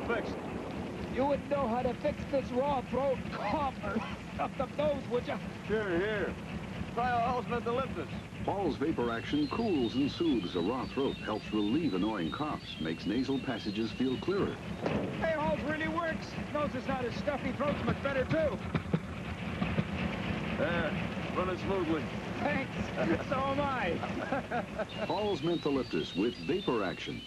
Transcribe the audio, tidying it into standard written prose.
fixed. You wouldn't know how to fix this raw throat cough or stuffed up nose, would you? Sure, here. Try Hall's Mentholyptus. Hall's Vapour-Action cools and soothes a raw throat, helps relieve annoying coughs, makes nasal passages feel clearer. Hey, Hall's really works. Nose is not as stuffy, throat's much better, too. There, running smoothly. Thanks. So am I. Hall's Mentholyptus with Vapour-Action.